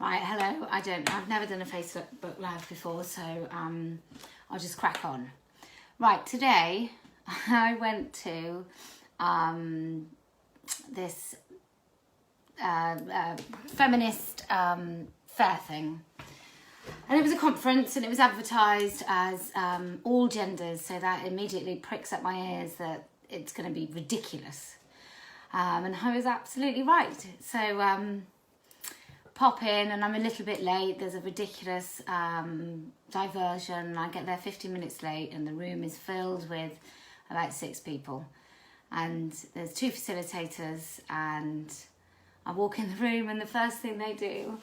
Right, hello. I've never done a Facebook Live before, so I'll just crack on. Right, today I went to this feminist fair thing. And it was a conference and it was advertised as all genders, so that immediately pricks up my ears that it's going to be ridiculous. And I was absolutely right. So pop in, and I'm a little bit late. There's a ridiculous diversion. I get there 15 minutes late and the room is filled with about 6 people. And there's 2 facilitators, and I walk in the room and the first thing they do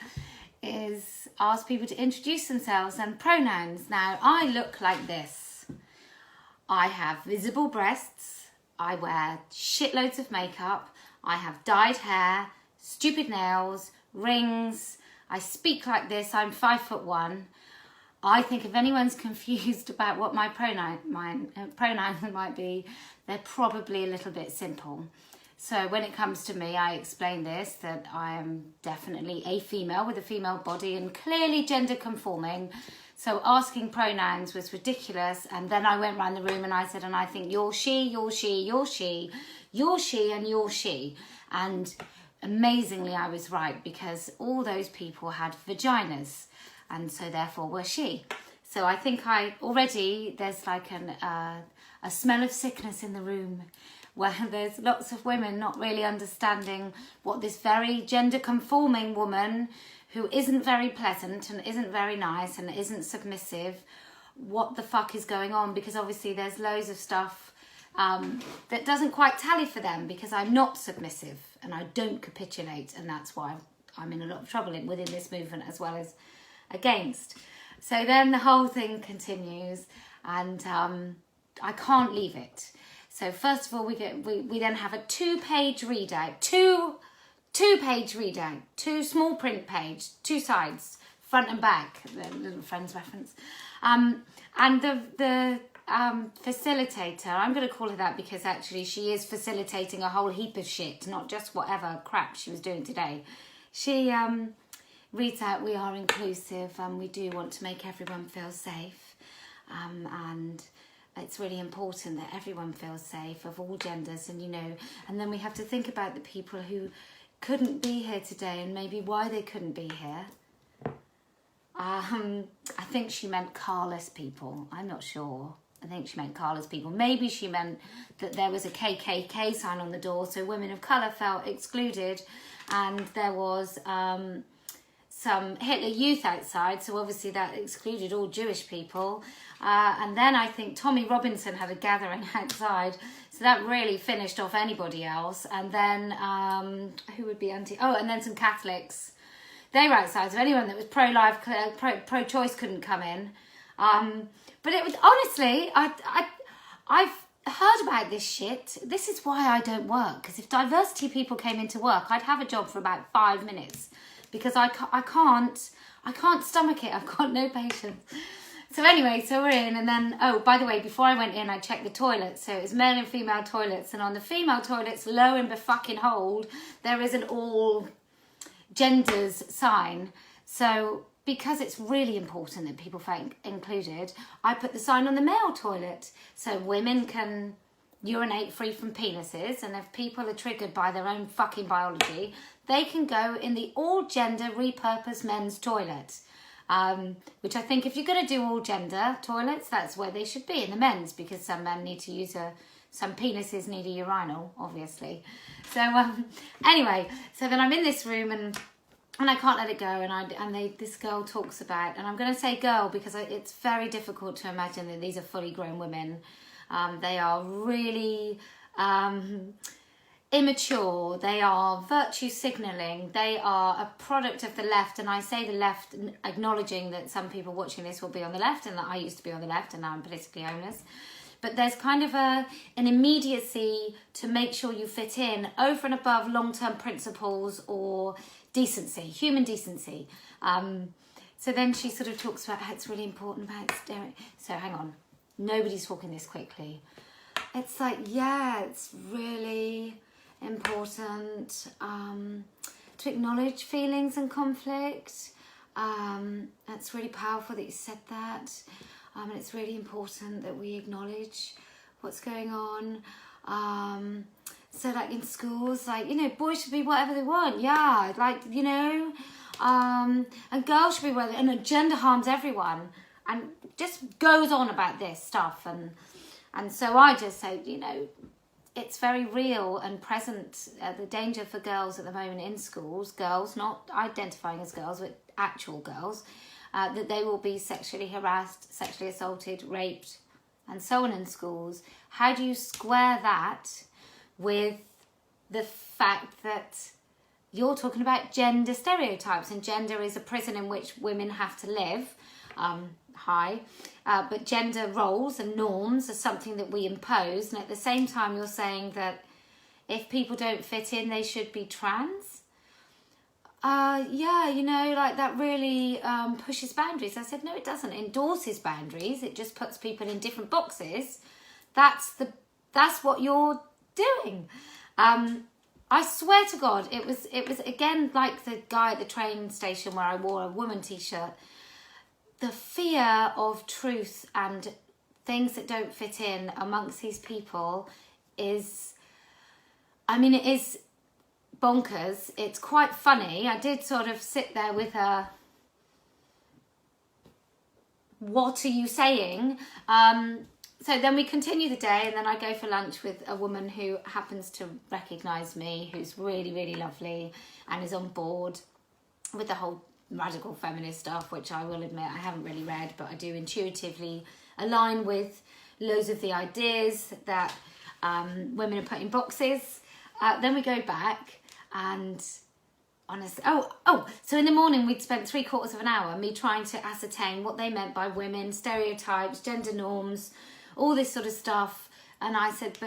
is ask people to introduce themselves and pronouns. Now, I look like this. I have visible breasts. I wear shitloads of makeup. I have dyed hair, stupid nails, rings. I speak like this. I'm 5'1". I think if anyone's confused about what my pronouns might be, they're probably a little bit simple. So when it comes to me, I explain this, that I am definitely a female with a female body and clearly gender conforming. So asking pronouns was ridiculous. And then I went around the room and I said, and I think you're she, you're she, you're she, you're she, and you're she. And amazingly, I was right, because all those people had vaginas and so therefore were she. So I think there's like a smell of sickness in the room, where there's lots of women not really understanding what this very gender conforming woman, who isn't very pleasant and isn't very nice and isn't submissive, what the fuck is going on, because obviously there's loads of stuff that doesn't quite tally for them, because I'm not submissive and I don't capitulate, and that's why I'm in a lot of trouble within this movement as well as against. So then the whole thing continues, and I can't leave it. So first of all, we then have a 2-page readout, two-page readout, 2 small print page, 2 sides, front and back, the little Friends reference, and the facilitator, I'm going to call her that because actually she is facilitating a whole heap of shit, not just whatever crap she was doing today. She reads out, "We are inclusive and we do want to make everyone feel safe, and it's really important that everyone feels safe, of all genders, and and then we have to think about the people who couldn't be here today and maybe why they couldn't be here." I think she meant carless people. I'm not sure. I think she meant carless people. Maybe she meant that there was a KKK sign on the door, so women of colour felt excluded, and there was some Hitler Youth outside, so obviously that excluded all Jewish people. And then I think Tommy Robinson had a gathering outside, so that really finished off anybody else. And then who would be anti? Oh, and then some Catholics. They were outside, so anyone that was pro-life, pro-choice couldn't come in. But it was, honestly, I've heard about this shit. This is why I don't work, because if diversity people came into work, I'd have a job for about 5 minutes, because I can't stomach it. I've got no patience. So anyway, so we're in, and then, oh, by the way, before I went in, I checked the toilets. So it was male and female toilets, and on the female toilets, lo and befucking-hold, there is an all genders sign. So because it's really important that people feel included, I put the sign on the male toilet, so women can urinate free from penises, and if people are triggered by their own fucking biology, they can go in the all-gender repurposed men's toilet. Which I think if you're going to do all-gender toilets, that's where they should be, in the men's, because some men need to use some penises need a urinal, obviously. So anyway, so then I'm in this room and I can't let it go, and this girl talks about, and I'm going to say girl because it's very difficult to imagine that these are fully grown women. They are really immature, they are virtue signalling, they are a product of the left, and I say the left acknowledging that some people watching this will be on the left, and that I used to be on the left and now I'm politically homeless. But there's kind of an immediacy to make sure you fit in over and above long-term principles or decency, human decency. So then she sort of talks about how it's really important about staring. So hang on, nobody's talking this quickly. It's like, yeah, it's really important to acknowledge feelings and conflict. That's really powerful that you said that. And it's really important that we acknowledge what's going on. So like in schools, like, you know, boys should be whatever they want. Yeah, like, you know, and girls should be whatever, and gender harms everyone. And just goes on about this stuff. And so I just say, you know, it's very real and present, the danger for girls at the moment in schools, girls not identifying as girls, but actual girls, that they will be sexually harassed, sexually assaulted, raped, and so on in schools. How do you square that with the fact that you're talking about gender stereotypes, and gender is a prison in which women have to live? But gender roles and norms are something that we impose, and at the same time you're saying that if people don't fit in, they should be trans. Yeah, you know, like that really pushes boundaries. I said, no, it doesn't. It endorses boundaries. It just puts people in different boxes. That's what you're doing. I swear to God, it was again like the guy at the train station where I wore a woman t-shirt. The fear of truth and things that don't fit in amongst these people is, I mean, it is bonkers. It's quite funny. I did sort of sit there with a, what are you saying? So then we continue the day, and then I go for lunch with a woman who happens to recognise me, who's really, really lovely and is on board with the whole radical feminist stuff, which I will admit I haven't really read, but I do intuitively align with loads of the ideas that women are put in boxes. Then we go back, and honestly, so in the morning we'd spent 3/4 of an hour me trying to ascertain what they meant by women, stereotypes, gender norms, all this sort of stuff. And I said,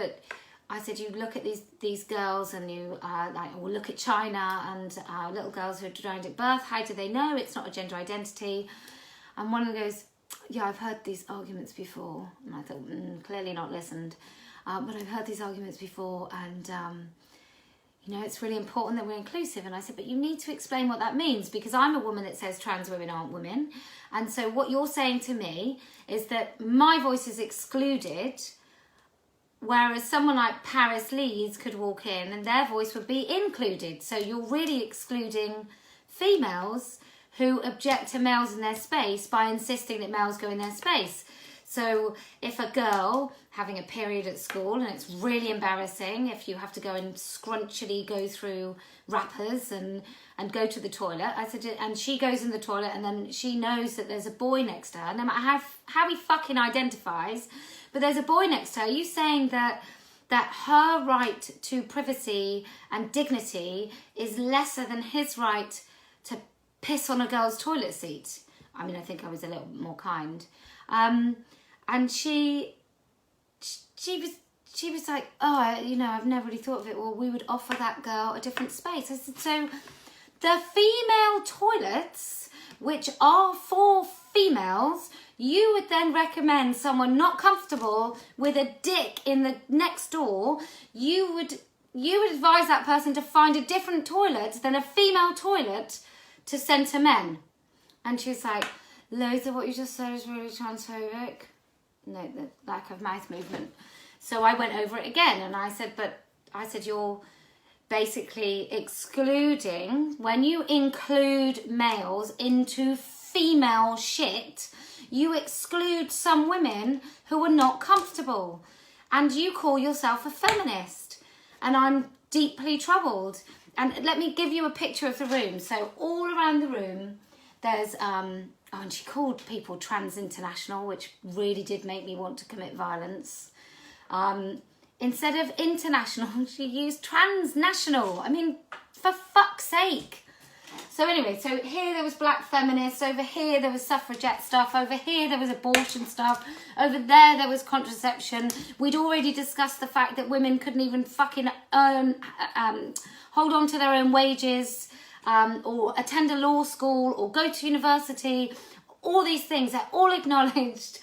you look at these girls, and you or look at China and little girls who are drowned at birth. How do they know it's not a gender identity? And one of them goes, yeah, I've heard these arguments before. And I thought, clearly not listened. But I've heard these arguments before, and you know, it's really important that we're inclusive. And I said, but you need to explain what that means, because I'm a woman that says trans women aren't women. And so what you're saying to me is that my voice is excluded, whereas someone like Paris Lees could walk in and their voice would be included. So you're really excluding females who object to males in their space by insisting that males go in their space. So if a girl having a period at school, and it's really embarrassing if you have to go and scrunchily go through wrappers and go to the toilet, I said, and she goes in the toilet, and then she knows that there's a boy next to her, no matter how he fucking identifies, but there's a boy next to her. Are you saying that her right to privacy and dignity is lesser than his right to piss on a girl's toilet seat? I mean, I think I was a little more kind. And she was like, oh, you know, I've never really thought of it. Well, we would offer that girl a different space. I said, so the female toilets, which are for females, you would then recommend someone not comfortable with a dick in the next door, you would advise that person to find a different toilet than a female toilet to send to men. And she was like, loads of what you just said is really transphobic. No, the lack of mouth movement. So I went over it again, and I said, you're basically excluding, when you include males into female shit, you exclude some women who are not comfortable. And you call yourself a feminist. And I'm deeply troubled. And let me give you a picture of the room. So all around the room, there's, and she called people trans international, which really did make me want to commit violence. Instead of international, she used transnational. I mean, for fuck's sake. So anyway, so here there was black feminists, over here there was suffragette stuff, over here there was abortion stuff, over there was contraception. We'd already discussed the fact that women couldn't even fucking hold on to their own wages, or attend a law school, or go to university. All these things are all acknowledged.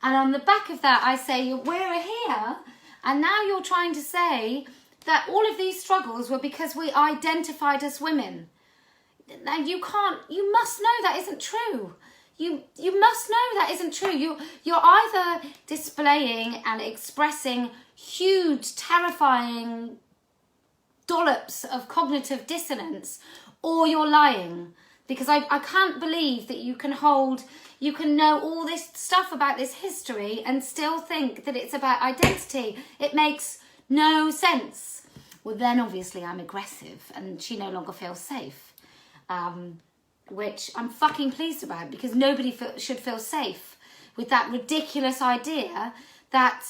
And on the back of that, I say, we're here, and now you're trying to say that all of these struggles were because we identified as women. Now you must know that isn't true. You must know that isn't true. You're either displaying and expressing huge, terrifying dollops of cognitive dissonance, or you're lying. Because I can't believe that you can know all this stuff about this history and still think that it's about identity. It makes no sense. Well, then obviously I'm aggressive and she no longer feels safe. Which I'm fucking pleased about, because nobody should feel safe with that ridiculous idea that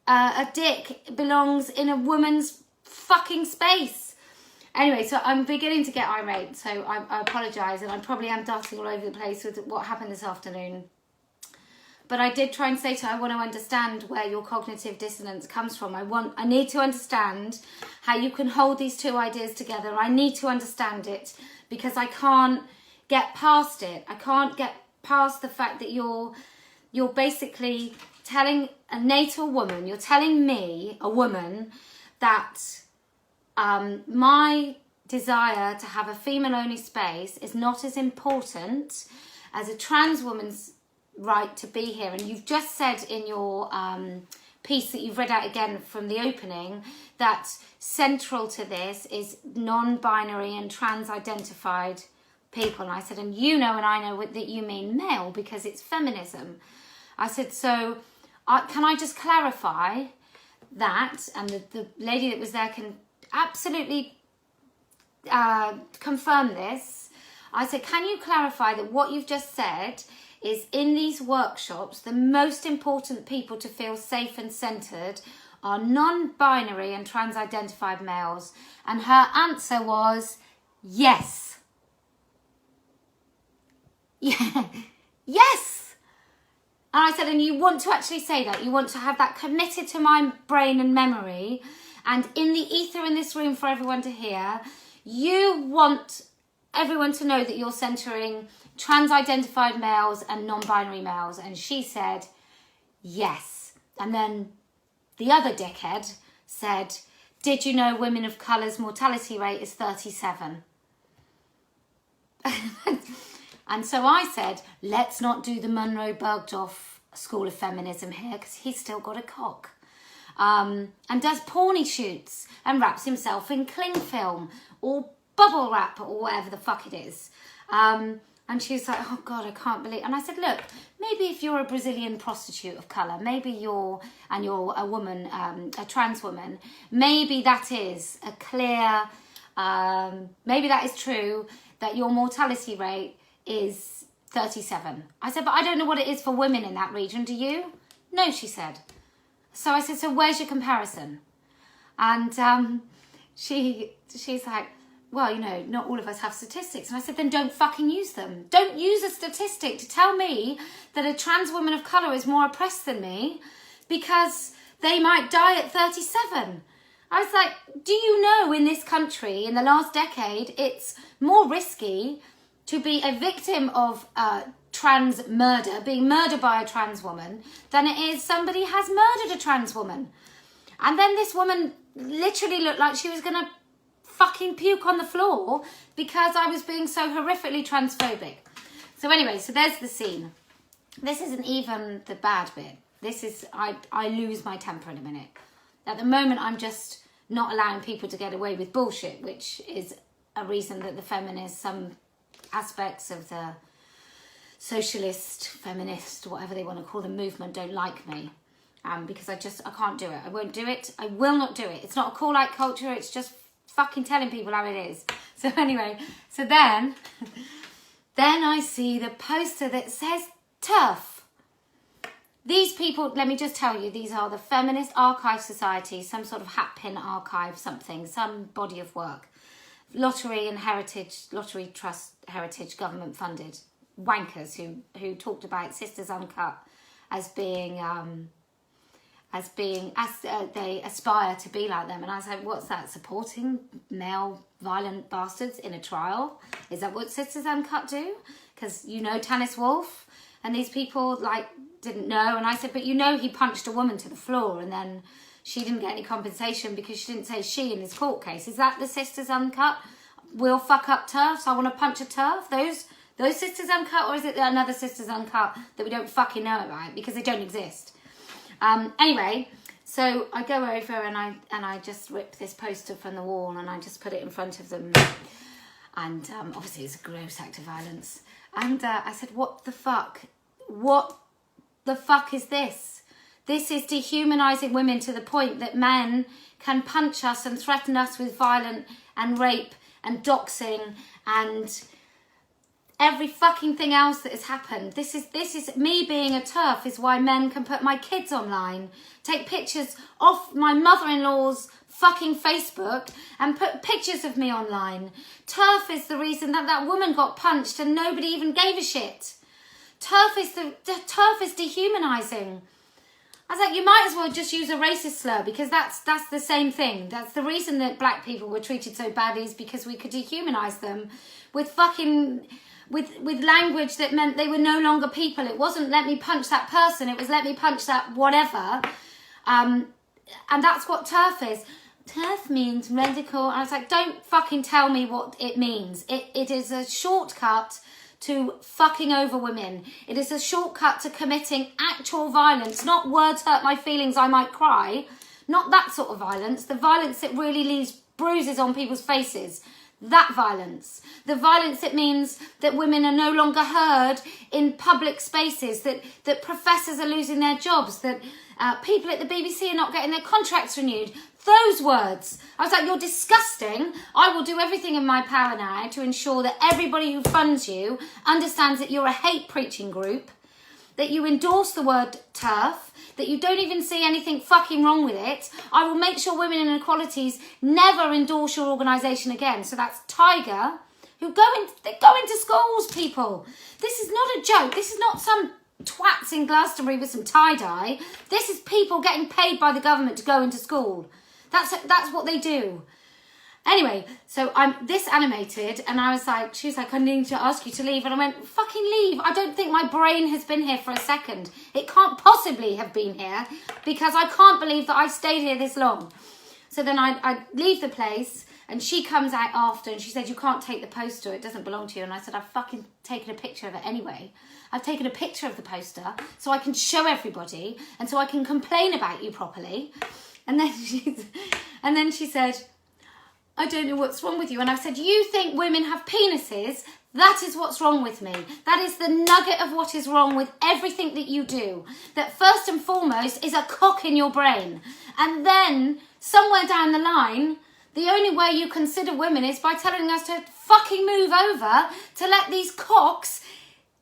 a dick belongs in a woman's fucking space. Anyway, so I'm beginning to get irate, so I apologise, and I probably am darting all over the place with what happened this afternoon. But I did try and say to her, I want to understand where your cognitive dissonance comes from. I need to understand how you can hold these two ideas together. I need to understand it, because I can't get past it. I can't get past the fact that you're basically telling a natal woman, you're telling me, a woman, that my desire to have a female-only space is not as important as a trans woman's right to be here. And you've just said in your piece that you've read out again from the opening that central to this is non-binary and trans-identified people. And I said, and you know and I know that you mean male because it's feminism. I said, so can I just clarify that? And the lady that was there can absolutely confirm this. I said, can you clarify that what you've just said is in these workshops, the most important people to feel safe and centred are non-binary and trans-identified males? And her answer was, yes. Yeah, yes. And I said, and you want to actually say that? You want to have that committed to my brain and memory and in the ether in this room for everyone to hear? You want everyone to know that you're centering trans-identified males and non-binary males? And she said, yes. And then the other dickhead said, did you know women of colour's mortality rate is 37? And so I said, let's not do the Monroe Bergdorf School of Feminism here, because he's still got a cock. And does porny shoots and wraps himself in cling film or bubble wrap or whatever the fuck it is. And she's like, oh God, I can't believe. And I said, look, maybe if you're a Brazilian prostitute of colour, maybe you're a woman, a trans woman, maybe that is a clear, maybe that is true, that your mortality rate is 37. I said, but I don't know what it is for women in that region, do you? No, she said. So I said, so where's your comparison? And she's like, well, you know, not all of us have statistics. And I said, then don't fucking use them. Don't use a statistic to tell me that a trans woman of colour is more oppressed than me because they might die at 37. I was like, do you know in this country, in the last decade, it's more risky to be a victim of trans murder, being murdered by a trans woman, than it is somebody has murdered a trans woman. And then this woman literally looked like she was going to fucking puke on the floor because I was being so horrifically transphobic. So anyway, so there's the scene. This isn't even the bad bit. This is, I lose my temper in a minute. At the moment, I'm just not allowing people to get away with bullshit, which is a reason that the feminists, some aspects of the socialist, feminist, whatever they want to call the movement, don't like me. Because I can't do it. I won't do it. I will not do it. It's not a call-out culture. It's just fucking telling people how it is. So anyway, so then I see the poster that says TERF. These people, let me just tell you, these are the Feminist Archive Society, some sort of hatpin archive, something, some body of work. Lottery Trust Heritage, government funded wankers who talked about Sisters Uncut as being they aspire to be like them. And I was like, what's that, supporting male violent bastards in a trial? Is that what Sisters Uncut do? Because you know Tannis Wolfe, and these people like didn't know. And I said, but you know he punched a woman to the floor and then she didn't get any compensation because she didn't say she in this court case. Is that the Sisters Uncut? We'll fuck up TERFs. I want to punch a TERF. Those Sisters Uncut, or is it another Sisters Uncut that we don't fucking know about because they don't exist? Anyway, so I go over and I just rip this poster from the wall and I just put it in front of them. And obviously it's a gross act of violence. And I said, what the fuck? What the fuck is this? This is dehumanising women to the point that men can punch us and threaten us with violence and rape and doxing and every fucking thing else that has happened. This is me being a TERF is why men can put my kids online, take pictures off my mother-in-law's fucking Facebook and put pictures of me online. TERF is the reason that that woman got punched and nobody even gave a shit. TERF is dehumanising. I was like, you might as well just use a racist slur because that's the same thing. That's the reason that black people were treated so badly is because we could dehumanise them with fucking... With language that meant they were no longer people. It wasn't let me punch that person. It was let me punch that whatever. And that's what TERF is. TERF means radical. And I was like, don't fucking tell me what it means. It is a shortcut to fucking over women. It is a shortcut to committing actual violence. Not words hurt my feelings, I might cry. Not that sort of violence. The violence that really leaves bruises on people's faces. That violence. The violence that means that women are no longer heard in public spaces, that professors are losing their jobs, that people at the BBC are not getting their contracts renewed. Those words. I was like, you're disgusting. I will do everything in my power now to ensure that everybody who funds you understands that you're a hate preaching group, that you endorse the word TERF, that you don't even see anything fucking wrong with it. I will make sure Women in Equalities never endorse your organisation again. So that's Tiger, who go into schools, people. This is not a joke. This is not some twats in Glastonbury with some tie-dye. This is people getting paid by the government to go into school. That's what they do. Anyway, so I'm this animated and I was like, she was like, I need to ask you to leave. And I went, fucking leave. I don't think my brain has been here for a second. It can't possibly have been here because I can't believe that I've stayed here this long. So then I leave the place and she comes out after and she said, you can't take the poster. It doesn't belong to you. And I said, I've fucking taken a picture of it anyway. I've taken a picture of the poster so I can show everybody and so I can complain about you properly. And then she said, I don't know what's wrong with you. And I said, you think women have penises? That is what's wrong with me. That is the nugget of what is wrong with everything that you do. That first and foremost is a cock in your brain. And then somewhere down the line, the only way you consider women is by telling us to fucking move over to let these cocks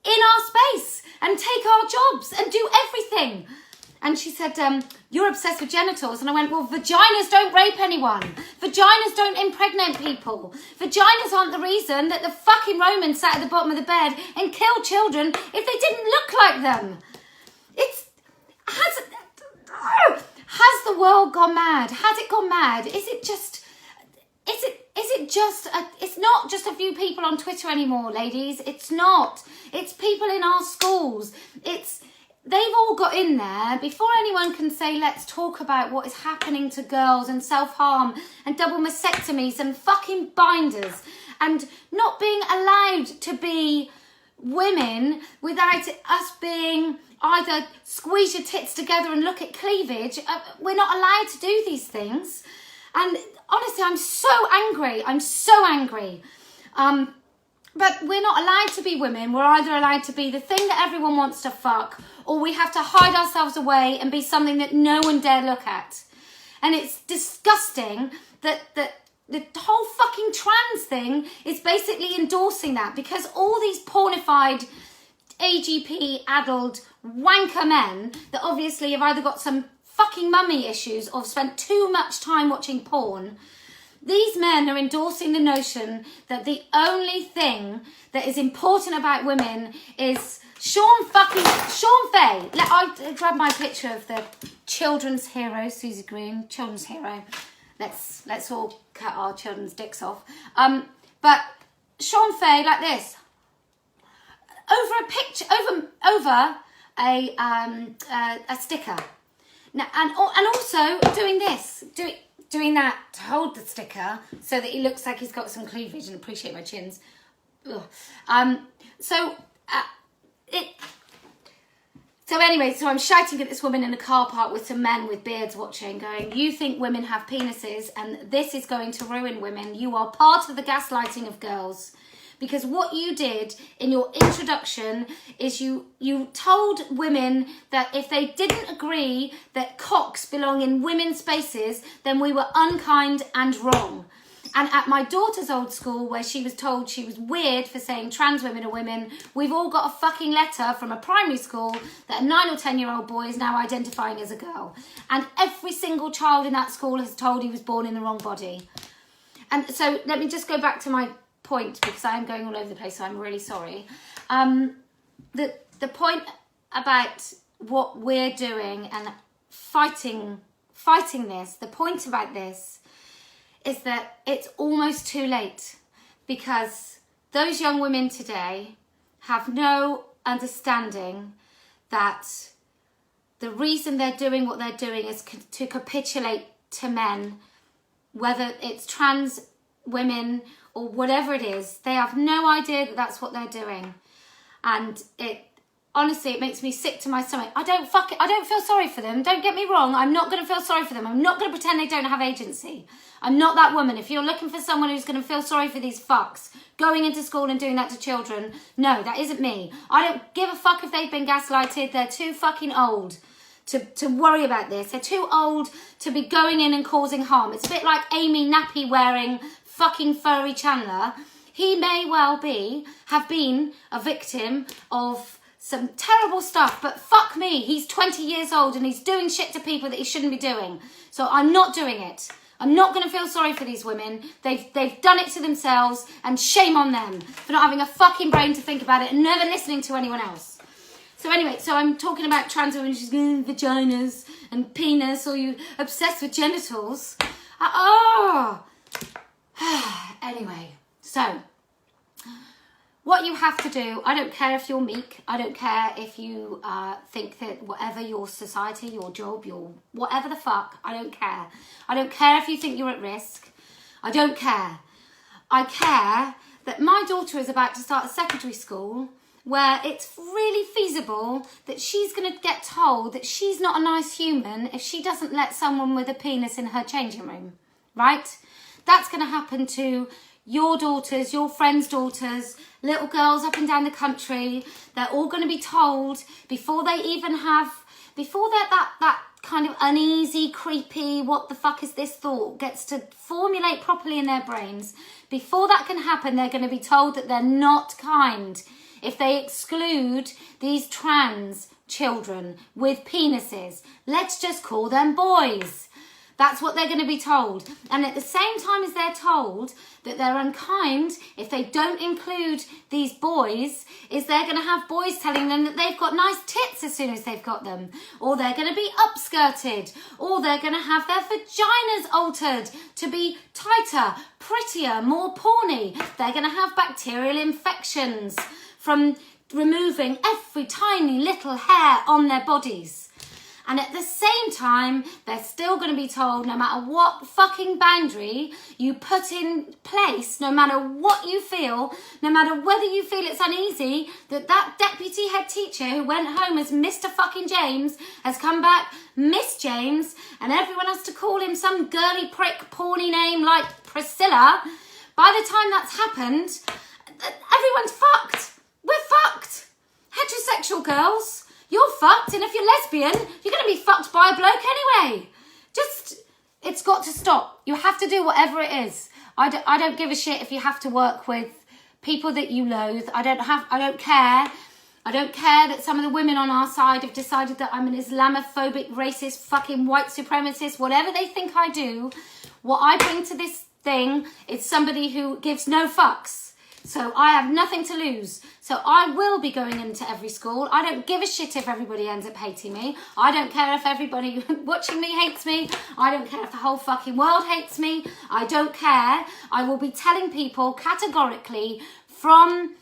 in our space and take our jobs and do everything. And she said, you're obsessed with genitals. And I went, well, vaginas don't rape anyone. Vaginas don't impregnate people. Vaginas aren't the reason that the fucking Romans sat at the bottom of the bed and killed children if they didn't look like them. Has the world gone mad? Has it gone mad? It's not just a few people on Twitter anymore, ladies. It's not. It's people in our schools. They've all got in there before anyone can say, let's talk about what is happening to girls and self-harm and double mastectomies and fucking binders and not being allowed to be women without us being either squeeze your tits together and look at cleavage. We're not allowed to do these things. And honestly, I'm so angry. But we're not allowed to be women. We're either allowed to be the thing that everyone wants to fuck, or we have to hide ourselves away and be something that no one dare look at. And it's disgusting that the whole fucking trans thing is basically endorsing that, because all these pornified AGP addled wanker men that obviously have either got some fucking mummy issues or spent too much time watching porn. These men are endorsing the notion that the only thing that is important about women is Sean Fay. I grab my picture of the children's hero, Susie Green, children's hero. Let's all cut our children's dicks off. But Sean Fay, like this, over a picture, over a sticker. Now, and also doing this, doing that to hold the sticker so that he looks like he's got some cleavage, and appreciate my chins. Ugh. So anyway, so I'm shouting at this woman in a car park with some men with beards watching, going, you think women have penises and this is going to ruin women. You are part of the gaslighting of girls. Because what you did in your introduction is you told women that if they didn't agree that cocks belong in women's spaces, then we were unkind and wrong. And at my daughter's old school, where she was told she was weird for saying trans women are women, we've all got a fucking letter from a primary school that a 9 or 10-year-old boy is now identifying as a girl. And every single child in that school has told he was born in the wrong body. And so let me just go back to my point, because I am going all over the place, so I'm really sorry. The point about what we're doing and fighting this, the point about this is that it's almost too late, because those young women today have no understanding that the reason they're doing what they're doing is to capitulate to men, whether it's trans women or whatever it is. They have no idea that that's what they're doing. And honestly, it makes me sick to my stomach. I don't feel sorry for them. Don't get me wrong. I'm not going to feel sorry for them. I'm not going to pretend they don't have agency. I'm not that woman. If you're looking for someone who's going to feel sorry for these fucks going into school and doing that to children, no, that isn't me. I don't give a fuck if they've been gaslighted. They're too fucking old to worry about this. They're too old to be going in and causing harm. It's a bit like Amy nappy wearing fucking furry Chandler. He may well have been a victim of some terrible stuff, but fuck me, he's 20 years old and he's doing shit to people that he shouldn't be doing. So I'm not doing it. I'm not going to feel sorry for these women. They've done it to themselves, and shame on them for not having a fucking brain to think about it and never listening to anyone else. So anyway, so I'm talking about trans women, she's going vaginas and penis, or you obsessed with genitals. Anyway, so what you have to do, I don't care if you're meek, I don't care if you think that whatever your society, your job, your whatever the fuck, I don't care. I don't care if you think you're at risk. I don't care. I care that my daughter is about to start a secondary school where it's really feasible that she's going to get told that she's not a nice human if she doesn't let someone with a penis in her changing room, right? That's going to happen to your daughters, your friends' daughters, little girls up and down the country. They're all going to be told before that kind of uneasy, creepy, what the fuck is this thought gets to formulate properly in their brains. Before that can happen, they're going to be told that they're not kind if they exclude these trans children with penises. Let's just call them boys. That's what they're going to be told. And at the same time as they're told that they're unkind if they don't include these boys, is they're going to have boys telling them that they've got nice tits as soon as they've got them. Or they're going to be upskirted. Or they're going to have their vaginas altered to be tighter, prettier, more porny. They're going to have bacterial infections from removing every tiny little hair on their bodies. And at the same time, they're still going to be told, no matter what fucking boundary you put in place, no matter what you feel, no matter whether you feel it's uneasy, that deputy head teacher who went home as Mr. fucking James has come back Miss James, and everyone has to call him some girly prick porny name like Priscilla. By the time that's happened, everyone's fucked. We're fucked. Heterosexual girls, you're fucked, and if you're lesbian, you're going to be fucked by a bloke anyway. It's got to stop. You have to do whatever it is. I don't give a shit if you have to work with people that you loathe. I don't care. I don't care that some of the women on our side have decided that I'm an Islamophobic, racist, fucking white supremacist, whatever they think I do. What I bring to this thing is somebody who gives no fucks. So I have nothing to lose. So I will be going into every school. I don't give a shit if everybody ends up hating me. I don't care if everybody watching me hates me. I don't care if the whole fucking world hates me. I don't care. I will be telling people categorically from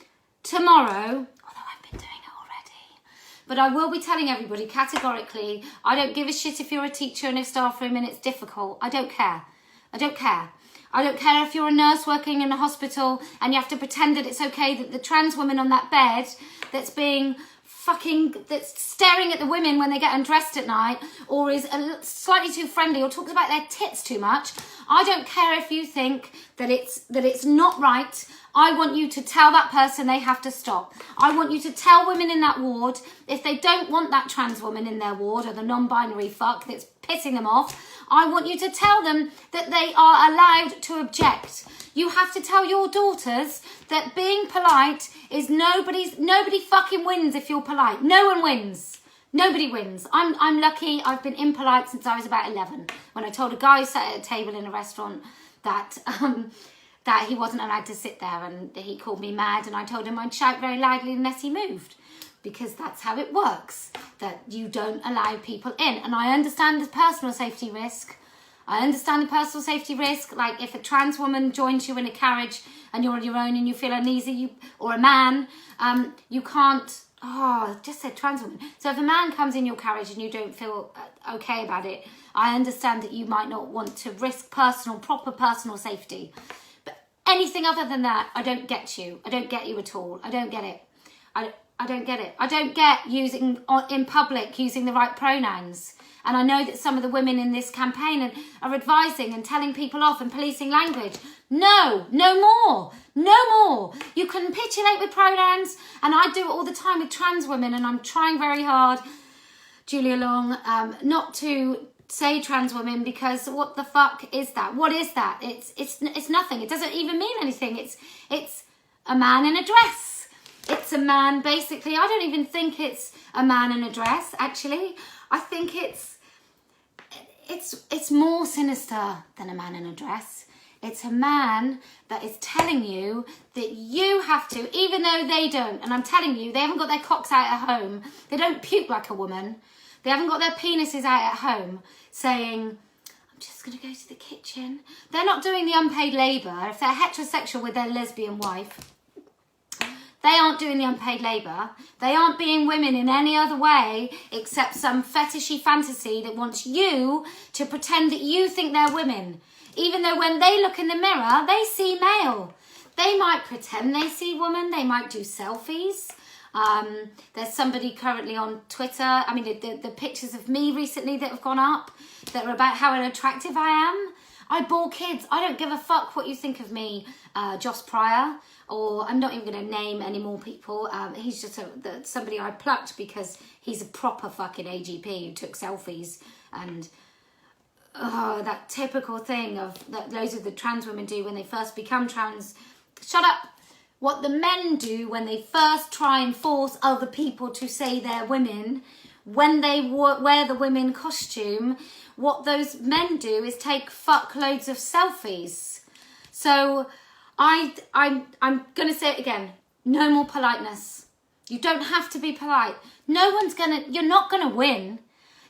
tomorrow, although I've been doing it already, But I will be telling everybody categorically, I don't give a shit if you're a teacher in a staff room and it's difficult. I don't care. I don't care. I don't care if you're a nurse working in a hospital and you have to pretend that it's okay that the trans woman on that bed that's staring at the women when they get undressed at night, or is slightly too friendly, or talks about their tits too much. I don't care if you think that it's not right. I want you to tell that person they have to stop. I want you to tell women in that ward, if they don't want that trans woman in their ward, or the non-binary fuck that's pissing them off, I want you to tell them that they are allowed to object. You have to tell your daughters that being polite is nobody fucking wins if you're polite. No one wins. Nobody wins. I'm lucky. I've been impolite since I was about 11. When I told a guy who sat at a table in a restaurant that he wasn't allowed to sit there, and he called me mad, and I told him I'd shout very loudly unless he moved, because that's how it works, that you don't allow people in. And I understand the personal safety risk. Like if a trans woman joins you in a carriage and you're on your own and you feel uneasy, or a man, you can't, I just said trans woman. So if a man comes in your carriage and you don't feel okay about it, I understand that you might not want to risk proper personal safety. But anything other than that, I don't get you. I don't get you at all. I don't get it. I don't get it. I don't get using in public using the right pronouns. And I know that some of the women in this campaign are advising and telling people off and policing language. No more. You can capitulate with pronouns, and I do it all the time with trans women, and I'm trying very hard, Julia Long, not to say trans women, because what the fuck is that? What is that? It's nothing. It doesn't even mean anything. It's a man in a dress. It's a man, basically. I don't even think it's a man in a dress, actually. I think it's more sinister than a man in a dress. It's a man that is telling you that you have to, even though they don't. And I'm telling you, they haven't got their cocks out at home. They don't puke like a woman. They haven't got their penises out at home saying, I'm just going to go to the kitchen. They're not doing the unpaid labour. If they're heterosexual with their lesbian wife, they aren't doing the unpaid labour. They aren't being women in any other way except some fetishy fantasy that wants you to pretend that you think they're women. Even though when they look in the mirror, they see male. They might pretend they see woman. They might do selfies. There's somebody currently on Twitter. I mean, the pictures of me recently that have gone up that are about how unattractive I am. I bore kids. I don't give a fuck what you think of me, Joss Pryor. Or I'm not even going to name any more people. He's just somebody I plucked because he's a proper fucking AGP who took selfies. And that typical thing that loads of the trans women do when they first become trans. Shut up. What the men do when they first try and force other people to say they're women, when they wear the women costume, what those men do is take fuckloads of selfies. So I'm going to say it again. No more politeness. You don't have to be polite. You're not going to win.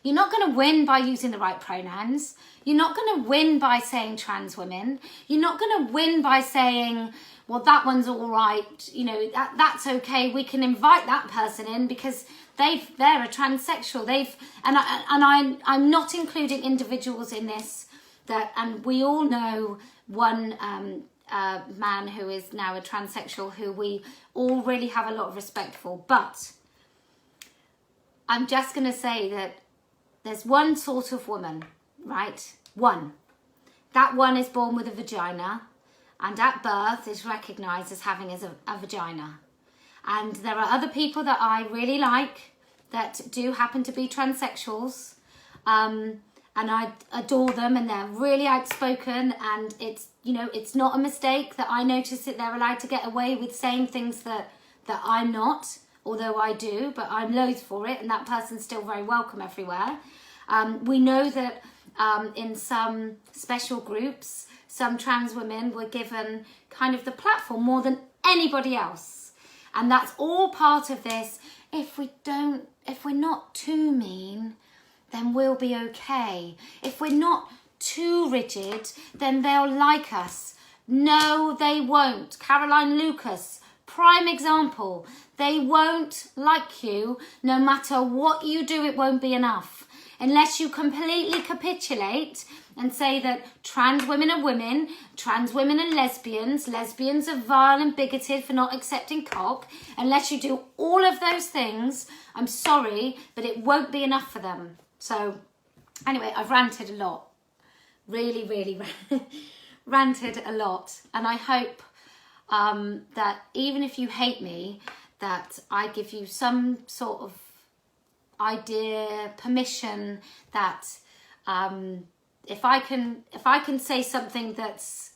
You're not going to win by using the right pronouns. You're not going to win by saying trans women. You're not going to win by saying, well, that one's all right. You know, that's okay. We can invite that person in because they're a transsexual. I'm not including individuals in this. And we all know one man who is now a transsexual who we all really have a lot of respect for. But I'm just going to say that there's one sort of woman, right? One. That one is born with a vagina and at birth is recognised as having a vagina. And there are other people that I really like that do happen to be transsexuals. And I adore them and they're really outspoken, and it's not a mistake that I notice that they're allowed to get away with saying things that I'm not, although I do, but I'm loath for it, and that person's still very welcome everywhere. We know that in some special groups, some trans women were given kind of the platform more than anybody else. And that's all part of this. If we're not too mean, then we'll be okay. If we're not too rigid, then they'll like us. No, they won't. Caroline Lucas, Prime example. They won't like you no matter what you do. It won't be enough unless you completely capitulate and say that trans women are women, trans women are lesbians, lesbians are vile and bigoted for not accepting cock. Unless you do all of those things, I'm sorry, but it won't be enough for them. So anyway, I've ranted a lot. Really ranted a lot. And I hope that even if you hate me, that I give you some sort of idea, permission that if I can say something that's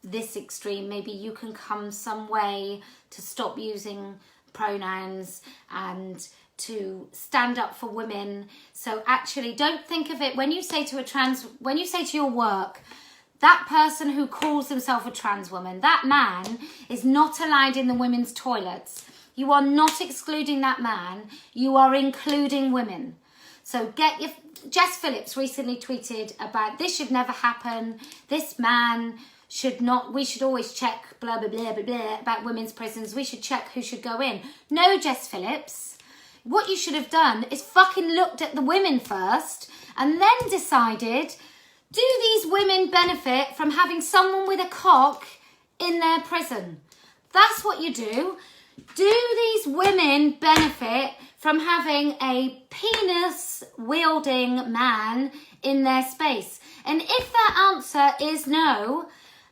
this extreme, maybe you can come some way to stop using pronouns and to stand up for women. So actually, don't think of it when you say to your work, that person who calls himself a trans woman, that man is not allowed in the women's toilets. You are not excluding that man. You are including women. So Jess Phillips recently tweeted about this should never happen. This man should not, we should always check blah, blah, blah, blah, blah about women's prisons. We should check who should go in. No, Jess Phillips. What you should have done is fucking looked at the women first and then decided, do these women benefit from having someone with a cock in their prison? That's what you do. Do these women benefit from having a penis-wielding man in their space? And if that answer is no,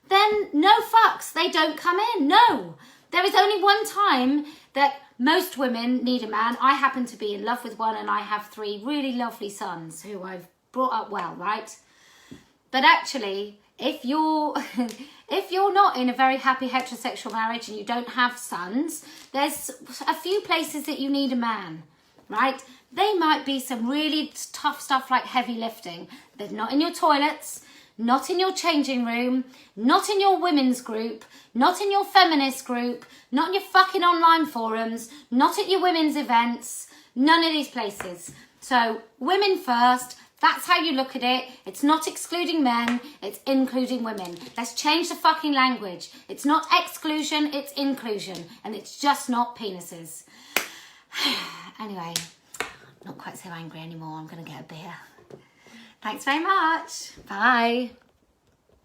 then no fucks, they don't come in. No. There is only one time that most women need a man. I happen to be in love with one and I have 3 really lovely sons who I've brought up well, right? But actually, if you're not in a very happy heterosexual marriage and you don't have sons, there's a few places that you need a man, right? They might be some really tough stuff like heavy lifting, but not in your toilets, not in your changing room, not in your women's group, not in your feminist group, not in your fucking online forums, not at your women's events, none of these places. So women first. That's how you look at it. It's not excluding men, it's including women. Let's change the fucking language. It's not exclusion, it's inclusion. And it's just not penises. Anyway, not quite so angry anymore. I'm going to get a beer. Thanks very much. Bye.